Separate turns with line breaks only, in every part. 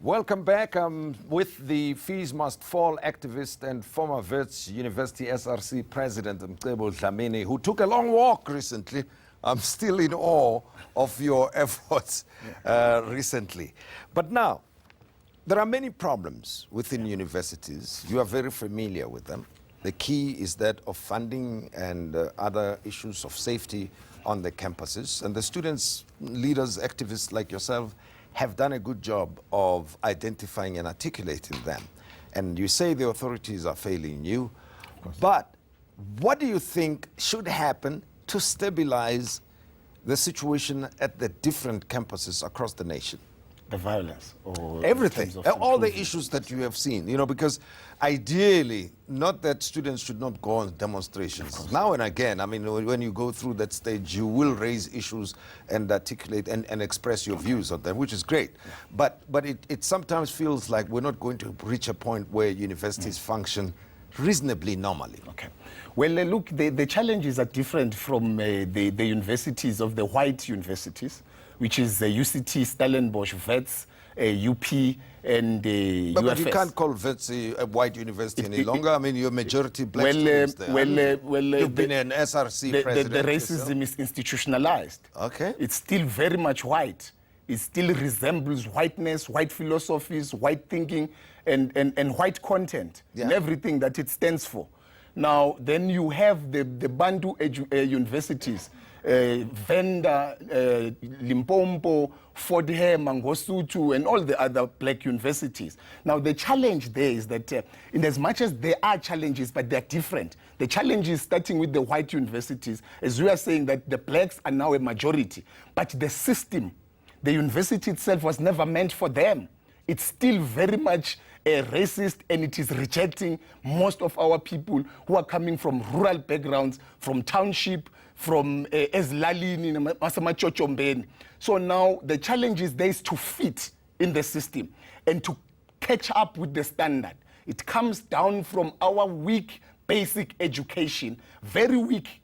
Welcome back. I'm with the Fees Must Fall activist and former Wits University SRC president, Mcebo Dlamini, who took a long walk recently. I'm still in awe of your efforts recently. But now, there are many problems within universities. You are very familiar with them. The key is that of funding and other issues of safety on the campuses. And the students, leaders, activists like yourself have done a good job of identifying and articulating them. And you say the authorities are failing you. But what do you think should happen to stabilize the situation at the different campuses across the nation?
The violence or
everything, all the issues that you have seen, you know, because ideally, not that students should not go on demonstrations. Now and again, I mean, when you go through that stage, you will raise issues and articulate and express your views on them, which is great. Yeah. But it sometimes feels like we're not going to reach a point where universities function reasonably normally.
Okay. Well, look, the challenges are different from the universities of the white universities, which is UCT, Stellenbosch, Wits, UP, and UFS.
But you can't call Wits a white university any longer. I mean, you're majority black students there. You've been an SRC president.
The racism is institutionalized.
Okay.
It's still very much white. It still resembles whiteness, white philosophies, white thinking, and white content, and everything that it stands for. Now, then you have the Bantu universities, Venda, Limpopo, Fordham, Mangosuthu, and all the other black universities. Now, the challenge there is that in as much as there are challenges, but they're different. The challenge is starting with the white universities, as we are saying that the blacks are now a majority, but the system, the university itself was never meant for them. It's still very much racist, and it is rejecting most of our people who are coming from rural backgrounds, from township, from Ezlalini, Masamachochombeni. So now the challenge is there is to fit in the system and to catch up with the standard. It comes down from our weak basic education, very weak,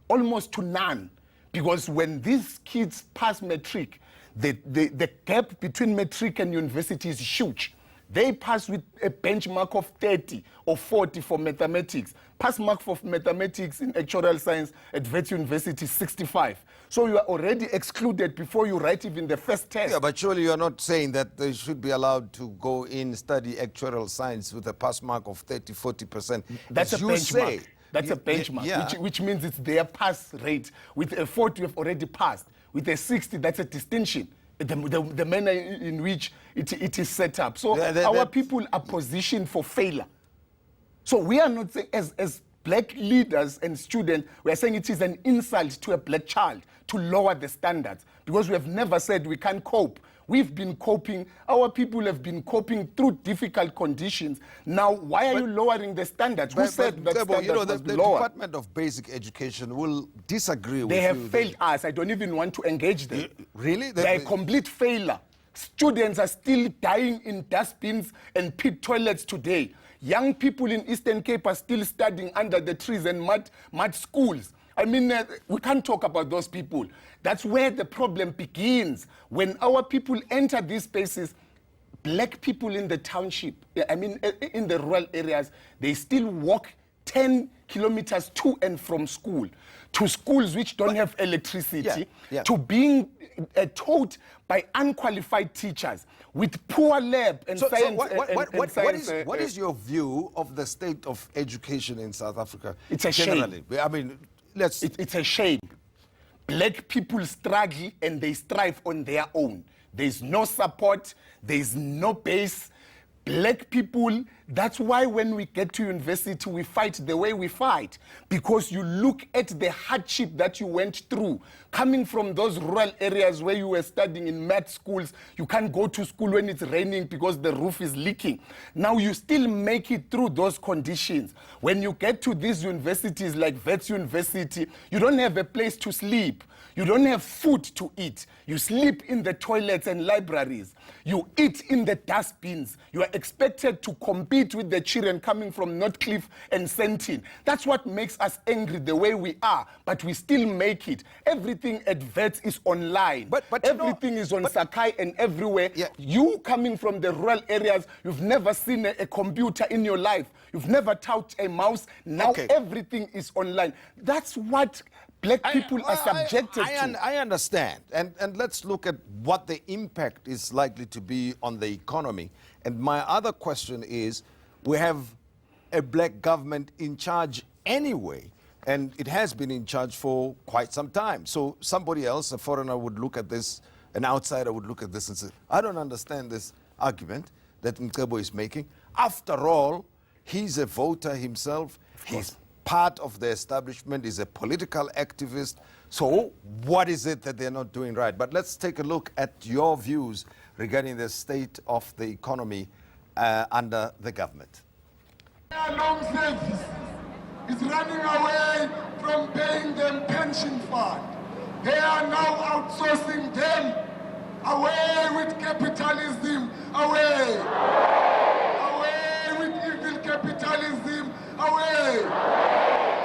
almost to none. Because when these kids pass matric, the gap between matric and university is huge. They pass with a benchmark of 30 or 40 for mathematics. Pass mark for mathematics in actuarial science at Wits University is 65. So you are already excluded before you write even the first test.
Yeah, but surely you are not saying that they should be allowed to go in, study actuarial science with a pass mark of 30, 40%.
That's a benchmark. That's a benchmark, which means it's their pass rate. With a 40, you have already passed. With a 60, that's a distinction. The manner in which it is set up. So our people are positioned for failure. So we are not saying, as black leaders and students, we are saying it is an insult to a black child to lower the standards, because we have never said we can't cope. We've been coping. Our people have been coping through difficult conditions. Now, why are you lowering the standards? Who said that standards
the Department of Basic Education will disagree with you.
They have failed us. I don't even want to engage them.
Really?
They're a complete failure. Students are still dying in dustbins and pit toilets today. Young people in Eastern Cape are still studying under the trees and mud schools. I mean, we can't talk about those people. That's where the problem begins. When our people enter these spaces, black people in the township, I mean, in the rural areas, they still walk 10 kilometers to and from school, to schools which don't have electricity, to being taught by unqualified teachers with poor lab and science.
What is your view of the state of education in South Africa?
It's a shame.
I mean,
it's a shame. Black people struggle and they strive on their own. There's no support, there's no base. Black people, that's why when we get to university, we fight the way we fight. Because you look at the hardship that you went through. Coming from those rural areas where you were studying in math schools, you can't go to school when it's raining because the roof is leaking. Now you still make it through those conditions. When you get to these universities like Wits University, you don't have a place to sleep. You don't have food to eat. You sleep in the toilets and libraries. You eat in the dustbins. You are expected to compete compete with the children coming from Northcliffe and Sentin. That's what makes us angry the way we are, but we still make it. Everything at VETS is online.
But
everything is on Sakai and everywhere.
Yeah.
You coming from the rural areas, you've never seen a computer in your life. You've never touched a mouse. Now everything is online. That's what black people are subjected to.
I understand. And let's look at what the impact is likely to be on the economy. And my other question is, we have a black government in charge anyway, and it has been in charge for quite some time. So somebody else, a foreigner, would look at this, an outsider would look at this and say, I don't understand this argument that Mcebo is making. After all, he's a voter himself. He's part of the establishment. He's a political activist. So what is it that they're not doing right? But let's take a look at your views regarding the state of the economy under the government.
Long service is running away from paying them pension fund. They are now outsourcing them. Away with capitalism, away. Away with evil capitalism, away.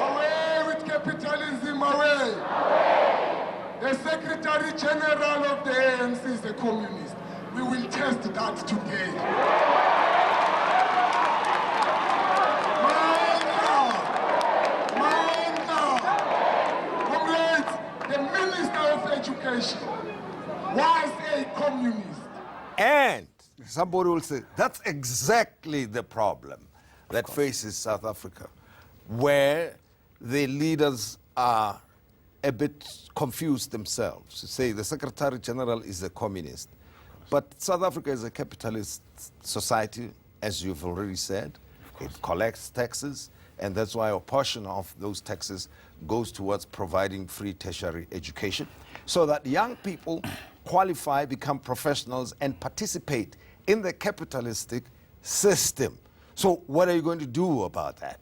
Away with capitalism, away. The Secretary General of the ANC is a communist. We will test that today. Comrades, the Minister of Education was a communist.
And somebody will say, that's exactly the problem that faces South Africa, where the leaders are a bit confused themselves. To say the Secretary General is a communist. But South Africa is a capitalist society, as you've already said. It collects taxes, and that's why a portion of those taxes goes towards providing free tertiary education, so that young people qualify, become professionals, and participate in the capitalistic system. So what are you going to do about that?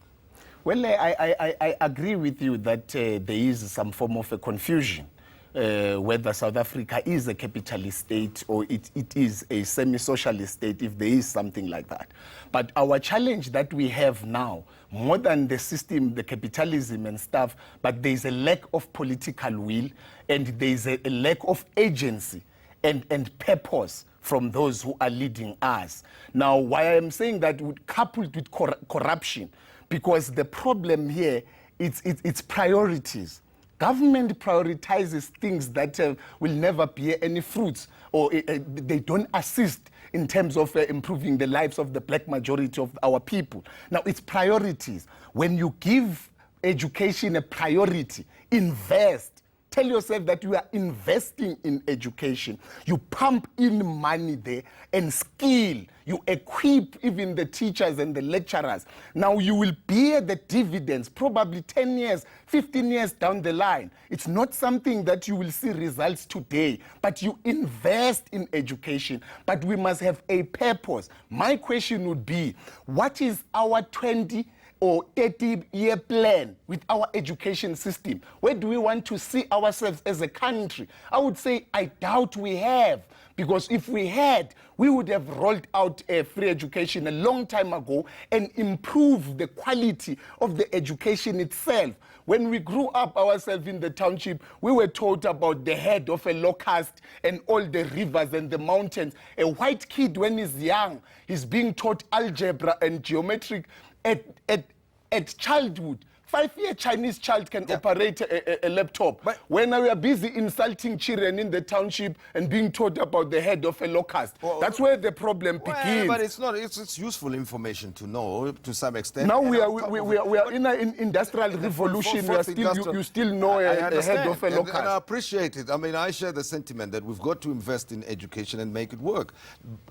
Well, I agree with you that there is some form of a confusion whether South Africa is a capitalist state or it is a semi-socialist state, if there is something like that. But our challenge that we have now, more than the system, the capitalism and stuff, but there is a lack of political will and there is a lack of agency and purpose from those who are leading us. Now, why I am saying that, coupled with corruption, because the problem here, it's priorities. Government prioritizes things that will never bear any fruits, or they don't assist in terms of improving the lives of the black majority of our people. Now, it's priorities. When you give education a priority, invest. Tell yourself that you are investing in education. You pump in money there and skill. You equip even the teachers and the lecturers. Now you will bear the dividends probably 10 years, 15 years down the line. It's not something that you will see results today, but you invest in education. But we must have a purpose. My question would be, what is our 20 or 30-year plan with our education system? Where do we want to see ourselves as a country? I would say I doubt we have, because if we had, we would have rolled out a free education a long time ago and improved the quality of the education itself. When we grew up ourselves in the township, we were taught about the head of a locust and all the rivers and the mountains. A white kid, when he's young, he's being taught algebra and geometric at childhood. 5-year Chinese child can operate a laptop. But when we are busy insulting children in the township and being taught about the head of a locust, that's where the problem begins.
But it's not. It's useful information to know to some extent.
Now we are in an industrial revolution. You still know a head of a locust.
And I appreciate it. I mean, I share the sentiment that we've got to invest in education and make it work.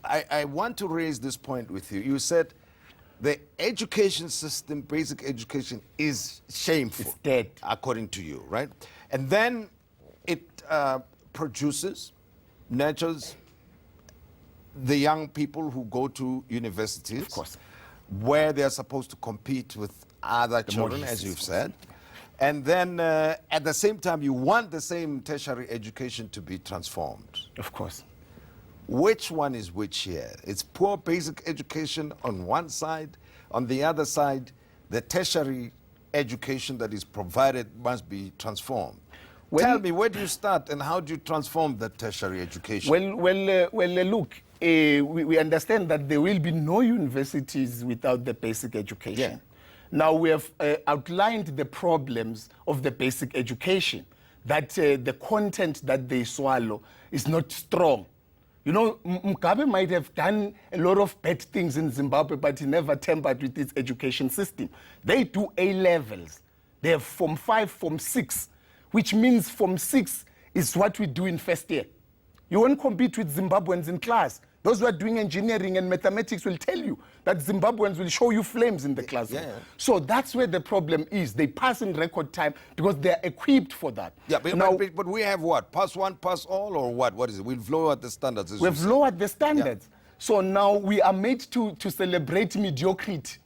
I want to raise this point with you. You said the education system, basic education, is shameful.
It's dead.
According to you, right? And then it produces, nurtures the young people who go to universities,
of course,
where they're supposed to compete with other children, as you've said. And then at the same time, you want the same tertiary education to be transformed.
Of course.
Which one is which here? It's poor basic education on one side. On the other side, the tertiary education that is provided must be transformed. Tell me, where do you start and how do you transform the tertiary education?
Look, we understand that there will be no universities without the basic education.
Yeah.
Now, we have outlined the problems of the basic education, that the content that they swallow is not strong. You know, Mcebo might have done a lot of bad things in Zimbabwe, but he never tampered with its education system. They do A-levels. They have Form 5, Form 6, which means Form 6 is what we do in first year. You won't compete with Zimbabweans in class. Those who are doing engineering and mathematics will tell you that Zimbabweans will show you flames in the classroom.
Yeah.
So that's where the problem is. They pass in record time because they're equipped for that.
Yeah, but we have what? Pass one, pass all, or what? What is it? We've lowered the standards.
We've lowered the standards. Yeah. So now we are made to celebrate mediocrity,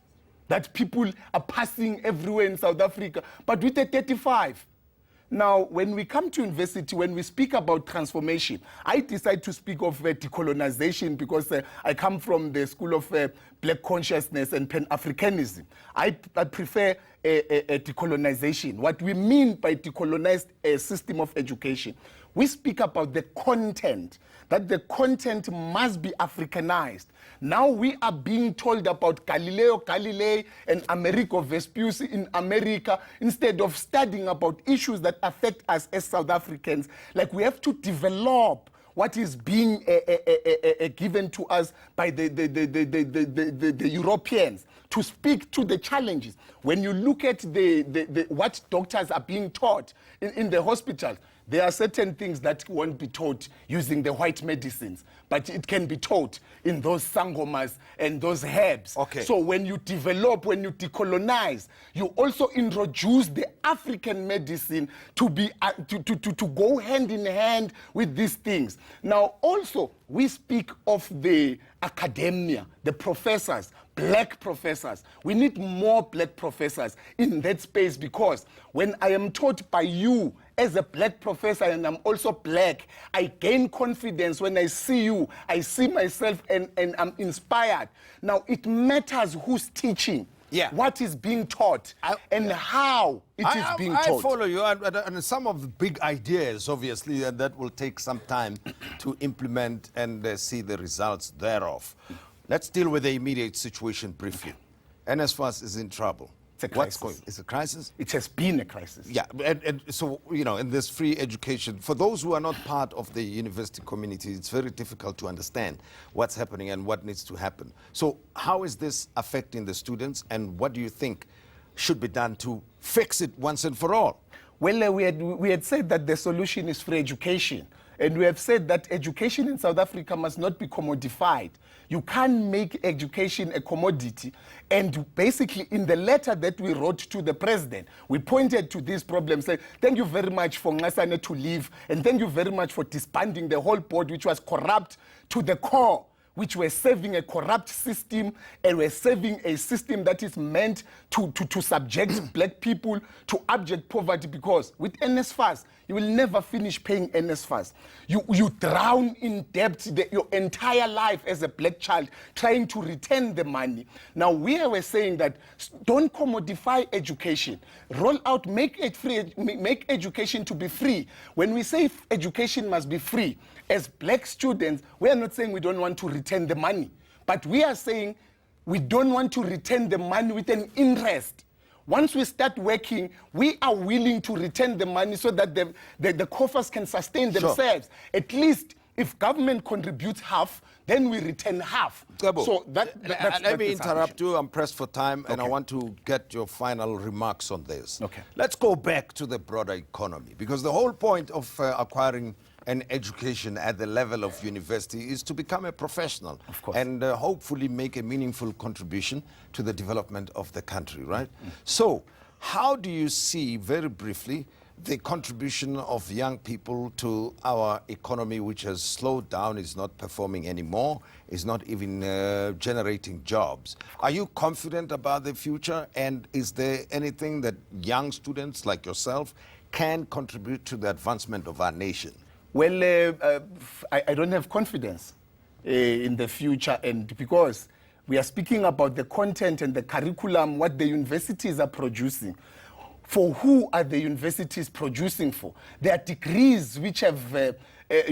that people are passing everywhere in South Africa, but with a 35. Now, when we come to university, when we speak about transformation, I decide to speak of decolonization because I come from the school of black consciousness and Pan-Africanism. I prefer a decolonization. What we mean by decolonized system of education, we speak about the content, that the content must be Africanized. Now we are being told about Galileo Galilei and Amerigo Vespucci in America instead of studying about issues that affect us as South Africans. Like we have to develop what is being given to us by the Europeans to speak to the challenges. When you look at what doctors are being taught in the hospitals, there are certain things that won't be taught using the white medicines, but it can be taught in those sangomas and those herbs.
Okay.
So when you develop, when you decolonize, you also introduce the African medicine to be to go hand in hand with these things. Now, also, we speak of the academia, the professors, black professors. We need more black professors in that space because when I am taught by you as a black professor and I'm also black, I gain confidence when I see you. I see myself and I'm inspired. Now, it matters who's teaching, what is being taught, and how it is being taught.
I follow you, and some of the big ideas, obviously, and that will take some time to implement and see the results thereof. Let's deal with the immediate situation briefly. NSFAS is in trouble.
It's a crisis.
What's going? It's a crisis?
It has been a crisis.
Yeah, and so, you know, in this free education, for those who are not part of the university community, it's very difficult to understand what's happening and what needs to happen. So how is this affecting the students, and what do you think should be done to fix it once and for all?
Well, we had said that the solution is free education. And we have said that education in South Africa must not be commodified. You can't make education a commodity. And basically, in the letter that we wrote to the president, we pointed to these problems, saying, thank you very much for Ngasane to leave, and thank you very much for disbanding the whole board, which was corrupt to the core, which were serving a corrupt system, and were serving a system that is meant to subject black people to abject poverty, because with NSFAS, you will never finish paying NSFAS. You drown in debt your entire life as a black child trying to return the money. Now, we were saying that don't commodify education. Roll out, make it free, make education to be free. When we say education must be free, as black students, we are not saying we don't want to return the money, but we are saying we don't want to return the money with an interest. Once we start working, we are willing to return the money so that the coffers can sustain themselves. Sure. At least if government contributes half, then we return half.
Mcebo,
so
let me interrupt you. I'm pressed for time, and
okay.
I want to get your final remarks on this.
Okay.
Let's go back to the broader economy, because the whole point of acquiring an education at the level of university is to become a professional,
of course,
and hopefully make a meaningful contribution to the development of the country, right? So how do you see, very briefly, the contribution of young people to our economy, which has slowed down, is not performing anymore, is not even generating jobs? Are you confident about the future, and is there anything that young students like yourself can contribute to the advancement of our nation?
Well, I don't have confidence. in the future, and because we are speaking about the content and the curriculum, what the universities are producing. For who are the universities producing for? There are degrees which have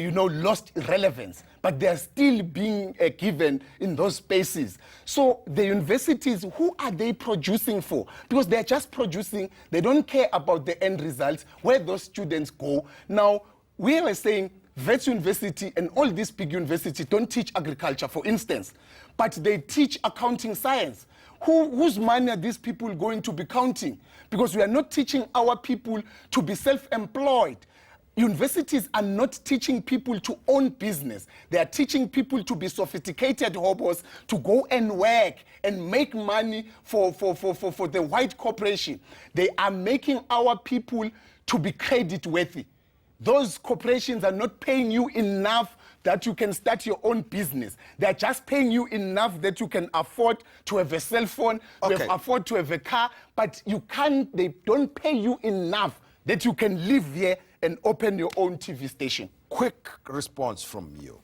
lost relevance, but they are still being given in those spaces. So the universities, who are they producing for? Because they're just producing, they don't care about the end results, where those students go. Now, we were saying Wits University and all these big universities don't teach agriculture, for instance, but they teach accounting science. Whose money are these people going to be counting? Because we are not teaching our people to be self-employed. Universities are not teaching people to own business. They are teaching people to be sophisticated hobos, to go and work and make money for the white corporation. They are making our people to be credit worthy. Those corporations are not paying you enough that you can start your own business. They're just paying you enough that you can afford to have a cell phone, afford to have a car, but they don't pay you enough that you can live here and open your own TV station.
Quick response from you.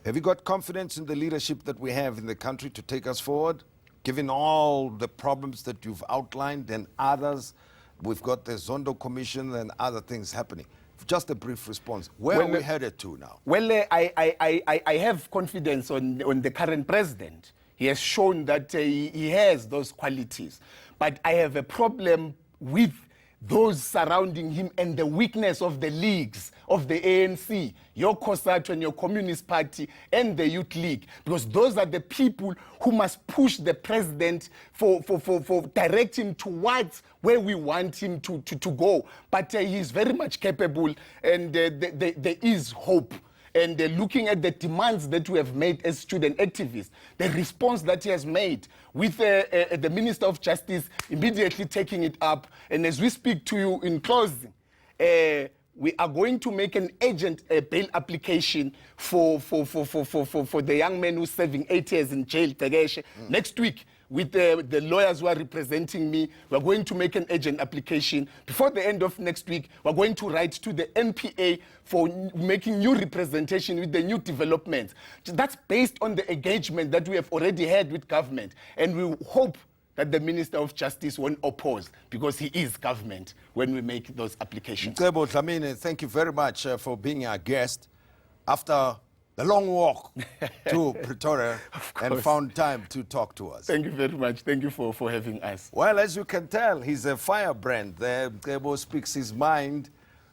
Have you got confidence in the leadership that we have in the country to take us forward? Given all the problems that you've outlined and others, we've got the Zondo Commission and other things happening. Just a brief response. Where are we headed to now?
Well, I have confidence on the current president. He has shown that he has those qualities. But I have a problem with those surrounding him and the weakness of the leagues, of the ANC, your COSATU and your Communist Party and the Youth League, because those are the people who must push the president for direct him towards where we want him to go. But he is very much capable, and there is hope. And looking at the demands that we have made as student activists, the response that he has made with the Minister of Justice immediately taking it up. And as we speak to you in closing, we are going to make an urgent bail application for the young man who's serving 8 years in jail, Tegeshe. Next week, with the lawyers who are representing me, we're going to make an urgent application. Before the end of next week, we're going to write to the NPA for making new representation with the new developments. That's based on the engagement that we have already had with government. And we hope that the Minister of Justice won't oppose, because he is government when we make those applications.
Mcebo Dlamini, thank you very much for being our guest. After the long walk to Pretoria and found time to talk to us.
Thank you very much. Thank you for having us.
Well, as you can tell, he's a firebrand. Mcebo speaks his mind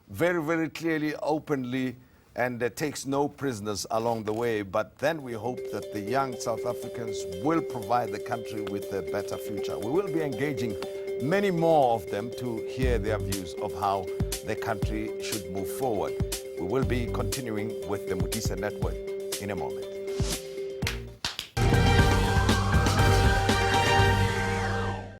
very, very clearly, openly, and takes no prisoners along the way. But then we hope that the young South Africans will provide the country with a better future. We will be engaging many more of them to hear their views of how the country should move forward. We will be continuing with the Modise Network in a moment.